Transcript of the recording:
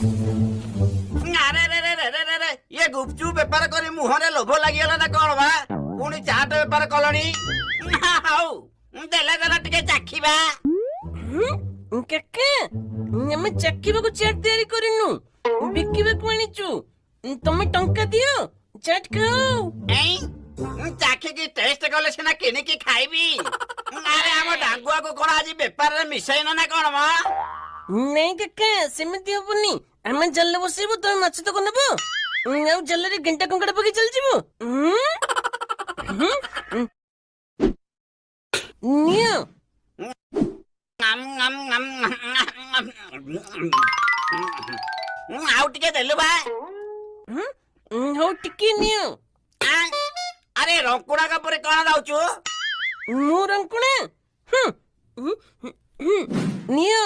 ଆରେ ରେ ରେ ରେ ରେ ରେ ରେ ଇଏ ଗୁପଚୁପ ବେପାର କରି ମୁହଁରେ ଲୋଭ ଲାଗିଗଲା ନା କଣ ବା? ପୁଣି ଚାଟ ବେପାର କଲଣି? ହଉ ଦେଲେ ଦେଲା ଟିକେ ଚାଖିବା। କାକା ଆମେ ଚାଖିବାକୁ ଚାଟ ତିଆରି କରିନୁ, ବିକିବାକୁ ଆଣିଛୁ। ତମେ ଟଙ୍କା ଦିଅ, ଚାଟ ଖାଅ। ଏଇ ଚାଖିକି ଟେଷ୍ଟ କଲେ ସିନା କିଣିକି ଖାଇବି। ଆରେ ଆମ ଡାଙ୍ଗୁଆକୁ କଣ ଆଜି ବେପାରରେ ମିଶାଇନ ନା କଣ ମ? ନାଇଁ କାକା, ସେମିତି ହବନି। ଆମେ ଜାଲ ବସେଇବୁ, ତମେ ମାଛ ତକ ନେବ, ଆଉ ଜାଲରେ ଗେଣ୍ଟା କଙ୍କଡା ପକେଇ ଚାଲିଯିବ। ନିଅ। ଆଉ ଟିକେ ଦେଲୁ ବା। ହଉ ଟିକେ ନିଅ। ଆରେ ରଙ୍କୁଣା ପରେ କଣ ଦଉଛୁ? ମୁଁ ରଙ୍କୁଣା। ନିଅ।